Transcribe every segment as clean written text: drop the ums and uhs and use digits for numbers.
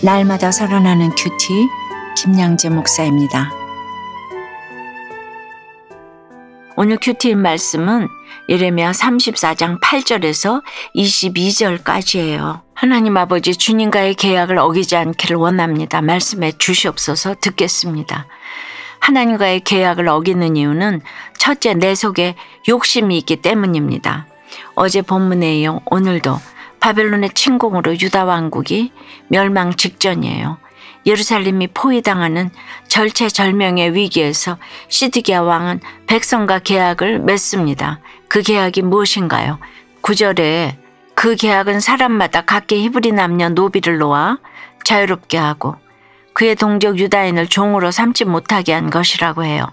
날마다 살아나는 큐티 김양재 목사입니다. 오늘 큐티 말씀은 예레미야 34장 8절에서 22절까지예요. 하나님 아버지 주님과의 계약을 어기지 않기를 원합니다. 말씀해 주시옵소서. 듣겠습니다. 하나님과의 계약을 어기는 이유는 첫째, 내 속에 욕심이 있기 때문입니다. 어제 본문에 이어 오늘도 바벨론의 침공으로 유다 왕국이 멸망 직전이에요. 예루살렘이 포위당하는 절체절명의 위기에서 시드기야 왕은 백성과 계약을 맺습니다. 그 계약이 무엇인가요? 9절에 그 계약은 사람마다 각기 히브리 남녀 노비를 놓아 자유롭게 하고 그의 동족 유다인을 종으로 삼지 못하게 한 것이라고 해요.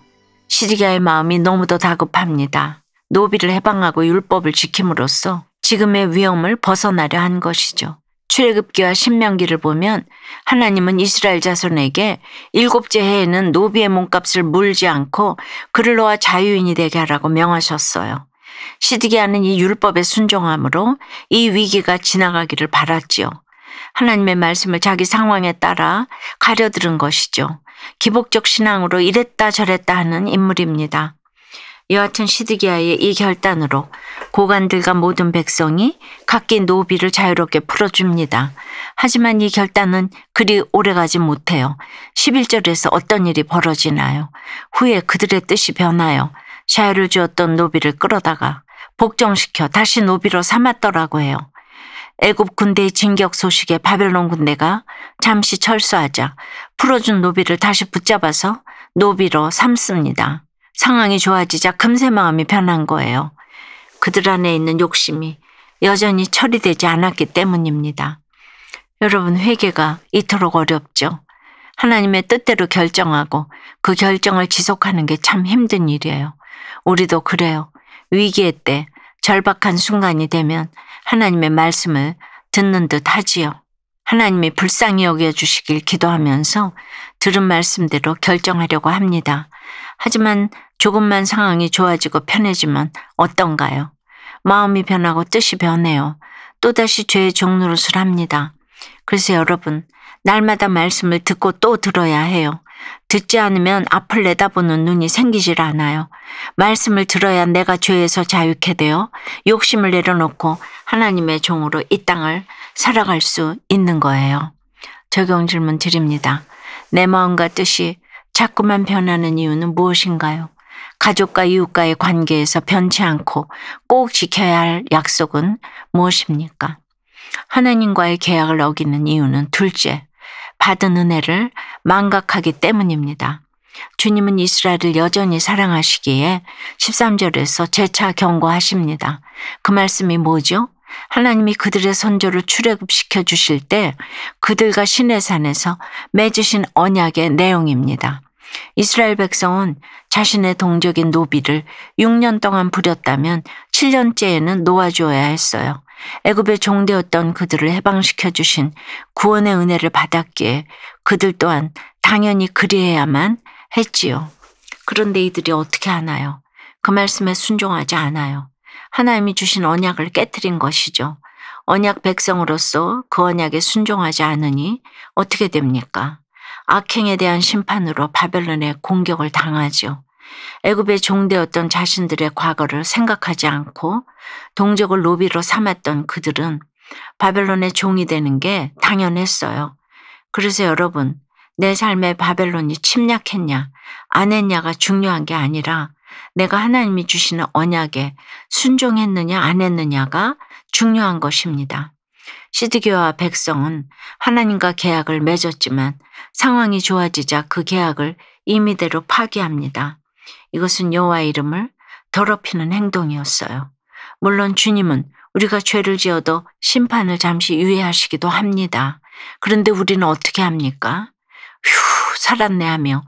시드기야의 마음이 너무도 다급합니다. 노비를 해방하고 율법을 지킴으로써 지금의 위험을 벗어나려 한 것이죠. 출애굽기와 신명기를 보면 하나님은 이스라엘 자손에게 7째 해에는 노비의 몸값을 물지 않고 그를 놓아 자유인이 되게 하라고 명하셨어요. 시드기야는 이 율법에 순종함으로 이 위기가 지나가기를 바랐지요. 하나님의 말씀을 자기 상황에 따라 가려들은 것이죠. 기복적 신앙으로 이랬다 저랬다 하는 인물입니다. 여하튼 시드기야의 이 결단으로 고관들과 모든 백성이 각기 노비를 자유롭게 풀어줍니다. 하지만 이 결단은 그리 오래가지 못해요. 11절에서 어떤 일이 벌어지나요? 후에 그들의 뜻이 변하여 자유를 주었던 노비를 끌어다가 복종시켜 다시 노비로 삼았더라고 해요. 애굽 군대의 진격 소식에 바벨론 군대가 잠시 철수하자 풀어준 노비를 다시 붙잡아서 노비로 삼습니다. 상황이 좋아지자 금세 마음이 변한 거예요. 그들 안에 있는 욕심이 여전히 처리되지 않았기 때문입니다. 여러분, 회개가 이토록 어렵죠. 하나님의 뜻대로 결정하고 그 결정을 지속하는 게 참 힘든 일이에요. 우리도 그래요. 위기의 때 절박한 순간이 되면 하나님의 말씀을 듣는 듯 하지요. 하나님이 불쌍히 여겨주시길 기도하면서 들은 말씀대로 결정하려고 합니다. 하지만 조금만 상황이 좋아지고 편해지면 어떤가요? 마음이 변하고 뜻이 변해요. 또다시 죄의 종노릇을 합니다. 그래서 여러분, 날마다 말씀을 듣고 또 들어야 해요. 듣지 않으면 앞을 내다보는 눈이 생기질 않아요. 말씀을 들어야 내가 죄에서 자유케 되어 욕심을 내려놓고 하나님의 종으로 이 땅을 살아갈 수 있는 거예요. 적용 질문 드립니다. 내 마음과 뜻이 자꾸만 변하는 이유는 무엇인가요? 가족과 이웃과의 관계에서 변치 않고 꼭 지켜야 할 약속은 무엇입니까? 하나님과의 계약을 어기는 이유는 둘째, 받은 은혜를 망각하기 때문입니다. 주님은 이스라엘을 여전히 사랑하시기에 13절에서 재차 경고하십니다. 그 말씀이 뭐죠? 하나님이 그들의 선조를 출애굽시켜 주실 때 그들과 시내산에서 맺으신 언약의 내용입니다. 이스라엘 백성은 자신의 동족인 노비를 6년 동안 부렸다면 7년째에는 놓아주어야 했어요. 애굽의 종되었던 그들을 해방시켜 주신 구원의 은혜를 받았기에 그들 또한 당연히 그리해야만 했지요. 그런데 이들이 어떻게 하나요? 그 말씀에 순종하지 않아요. 하나님이 주신 언약을 깨트린 것이죠. 언약 백성으로서 그 언약에 순종하지 않으니 어떻게 됩니까? 악행에 대한 심판으로 바벨론의 공격을 당하죠. 애굽의 종되었던 자신들의 과거를 생각하지 않고 동족을 노비로 삼았던 그들은 바벨론의 종이 되는 게 당연했어요. 그래서 여러분, 내 삶에 바벨론이 침략했냐 안 했냐가 중요한 게 아니라 내가 하나님이 주시는 언약에 순종했느냐 안 했느냐가 중요한 것입니다. 시드기야와 백성은 하나님과 계약을 맺었지만 상황이 좋아지자 그 계약을 임의대로 파기합니다. 이것은 여호와의 이름을 더럽히는 행동이었어요. 물론 주님은 우리가 죄를 지어도 심판을 잠시 유예하시기도 합니다. 그런데 우리는 어떻게 합니까? 휴, 살았네 하며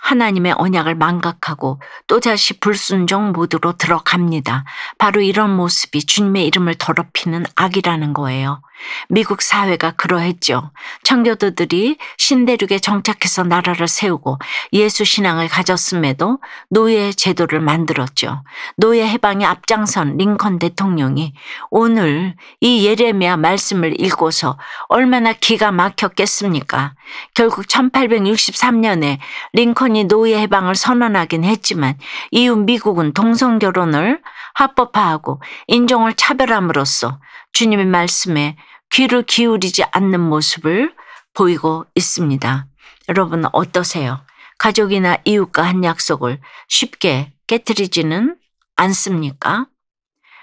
하나님의 언약을 망각하고 또다시 불순종 모드로 들어갑니다. 바로 이런 모습이 주님의 이름을 더럽히는 악이라는 거예요. 미국 사회가 그러했죠. 청교도들이 신대륙에 정착해서 나라를 세우고 예수 신앙을 가졌음에도 노예 제도를 만들었죠. 노예 해방에 앞장선 링컨 대통령이 오늘 이 예레미야 말씀을 읽고서 얼마나 기가 막혔겠습니까? 결국 1863년에 링컨이 노예 해방을 선언하긴 했지만 이후 미국은 동성결혼을 합법화하고 인종을 차별함으로써 주님의 말씀에 귀를 기울이지 않는 모습을 보이고 있습니다. 여러분 어떠세요? 가족이나 이웃과 한 약속을 쉽게 깨트리지는 않습니까?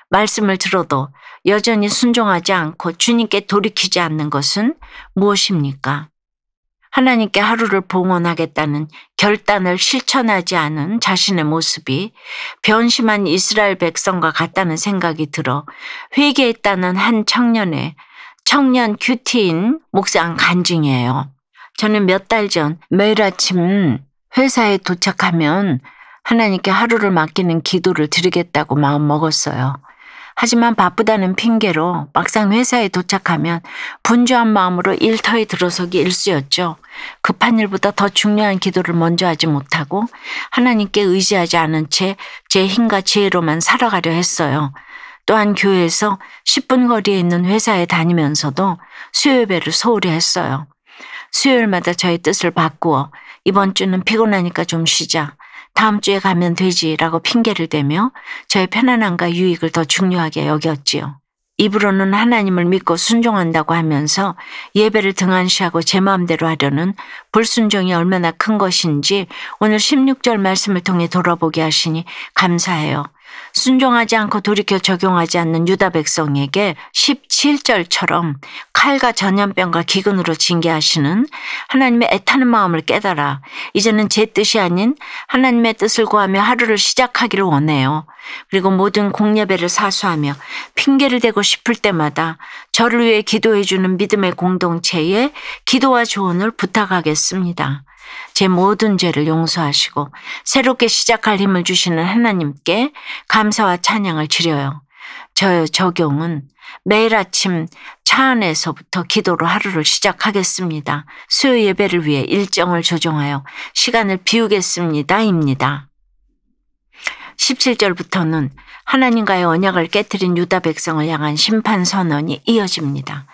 말씀을 들어도 여전히 순종하지 않고 주님께 돌이키지 않는 것은 무엇입니까? 하나님께 하루를 봉헌하겠다는 결단을 실천하지 않은 자신의 모습이 변심한 이스라엘 백성과 같다는 생각이 들어 회개했다는 한 청년 큐티인 묵상 간증이에요. 저는 몇 달 전 매일 아침 회사에 도착하면 하나님께 하루를 맡기는 기도를 드리겠다고 마음 먹었어요. 하지만 바쁘다는 핑계로 막상 회사에 도착하면 분주한 마음으로 일터에 들어서기 일쑤였죠. 급한 일보다 더 중요한 기도를 먼저 하지 못하고 하나님께 의지하지 않은 채 제 힘과 지혜로만 살아가려 했어요. 또한 교회에서 10분 거리에 있는 회사에 다니면서도 수요예배를 소홀히 했어요. 수요일마다 저의 뜻을 바꾸어 이번 주는 피곤하니까 좀 쉬자. 다음 주에 가면 되지라고 핑계를 대며 저의 편안함과 유익을 더 중요하게 여겼지요. 입으로는 하나님을 믿고 순종한다고 하면서 예배를 등한시하고 제 마음대로 하려는 불순종이 얼마나 큰 것인지 오늘 16절 말씀을 통해 돌아보게 하시니 감사해요. 순종하지 않고 돌이켜 적용하지 않는 유다 백성에게 17절처럼 칼과 전염병과 기근으로 징계하시는 하나님의 애타는 마음을 깨달아 이제는 제 뜻이 아닌 하나님의 뜻을 구하며 하루를 시작하기를 원해요. 그리고 모든 공예배를 사수하며 핑계를 대고 싶을 때마다 저를 위해 기도해 주는 믿음의 공동체에 기도와 조언을 부탁하겠습니다. 제 모든 죄를 용서하시고 새롭게 시작할 힘을 주시는 하나님께 감사와 찬양을 드려요. 저의 적용은 매일 아침 차 안에서부터 기도로 하루를 시작하겠습니다. 수요 예배를 위해 일정을 조정하여 시간을 비우겠습니다. 입니다. 17절부터는 하나님과의 언약을 깨트린 유다 백성을 향한 심판 선언이 이어집니다.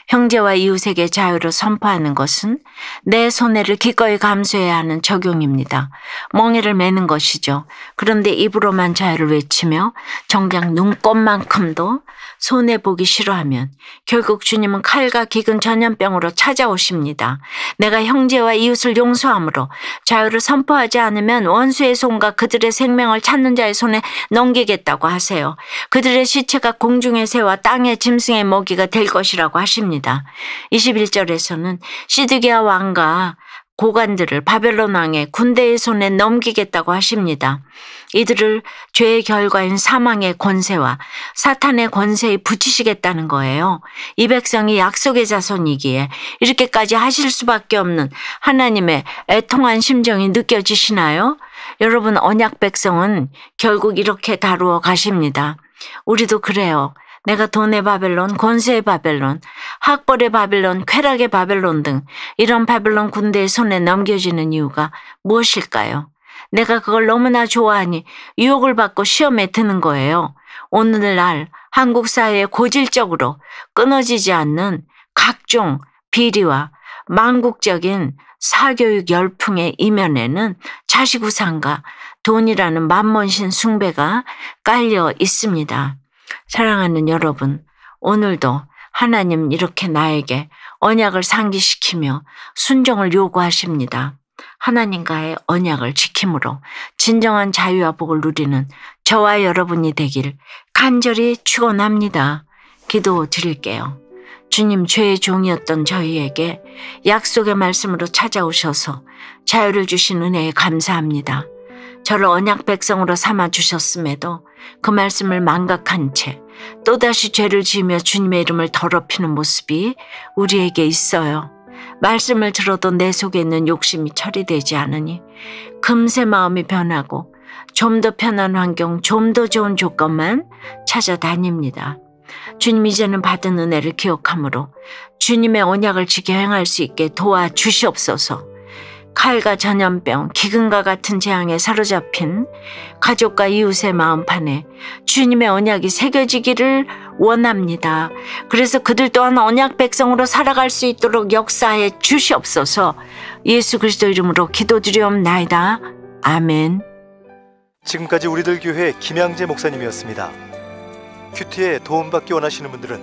형제와 이웃에게 자유를 선포하는 것은 내 손해를 기꺼이 감수해야 하는 적용입니다. 멍에를 매는 것이죠. 그런데 입으로만 자유를 외치며 정작 눈꼽만큼도 손해보기 싫어하면 결국 주님은 칼과 기근 전염병으로 찾아오십니다. 내가 형제와 이웃을 용서함으로 자유를 선포하지 않으면 원수의 손과 그들의 생명을 찾는 자의 손에 넘기겠다고 하세요. 그들의 시체가 공중의 새와 땅의 짐승의 먹이가 될 것이라고 하십니다. 21절에서는 시드기야 왕과 고관들을 바벨론 왕의 군대의 손에 넘기겠다고 하십니다. 이들을 죄의 결과인 사망의 권세와 사탄의 권세에 붙이시겠다는 거예요. 이 백성이 약속의 자손이기에 이렇게까지 하실 수밖에 없는 하나님의 애통한 심정이 느껴지시나요? 여러분, 언약 백성은 결국 이렇게 다루어 가십니다. 우리도 그래요. 내가 돈의 바벨론, 권세의 바벨론, 학벌의 바벨론, 쾌락의 바벨론 등 이런 바벨론 군대의 손에 넘겨지는 이유가 무엇일까요? 내가 그걸 너무나 좋아하니 유혹을 받고 시험에 드는 거예요. 오늘날 한국 사회에 고질적으로 끊어지지 않는 각종 비리와 망국적인 사교육 열풍의 이면에는 자식우상과 돈이라는 만몬신 숭배가 깔려 있습니다. 사랑하는 여러분, 오늘도 하나님 이렇게 나에게 언약을 상기시키며 순종을 요구하십니다. 하나님과의 언약을 지킴으로 진정한 자유와 복을 누리는 저와 여러분이 되길 간절히 축원합니다. 기도 드릴게요. 주님, 죄의 종이었던 저희에게 약속의 말씀으로 찾아오셔서 자유를 주신 은혜에 감사합니다. 저를 언약 백성으로 삼아주셨음에도 그 말씀을 망각한 채 또다시 죄를 지으며 주님의 이름을 더럽히는 모습이 우리에게 있어요. 말씀을 들어도 내 속에 있는 욕심이 처리되지 않으니 금세 마음이 변하고 좀 더 편한 환경, 좀 더 좋은 조건만 찾아다닙니다. 주님 이제는 받은 은혜를 기억하므로 주님의 언약을 지켜 행할 수 있게 도와주시옵소서. 칼과 전염병, 기근과 같은 재앙에 사로잡힌 가족과 이웃의 마음판에 주님의 언약이 새겨지기를 원합니다. 그래서 그들 또한 언약 백성으로 살아갈 수 있도록 역사해 주시옵소서. 예수 그리스도 이름으로 기도드리옵나이다. 아멘. 지금까지 우리들 교회 김양재 목사님이었습니다. 큐티에 도움받기 원하시는 분들은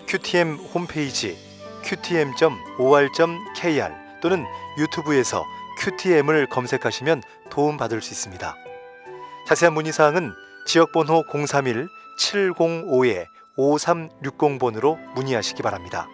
QTM 홈페이지 qtm.or.kr 또는 유튜브에서 QTM을 검색하시면 도움받을 수 있습니다. 자세한 문의사항은 지역번호 031-705-5360번으로 문의하시기 바랍니다.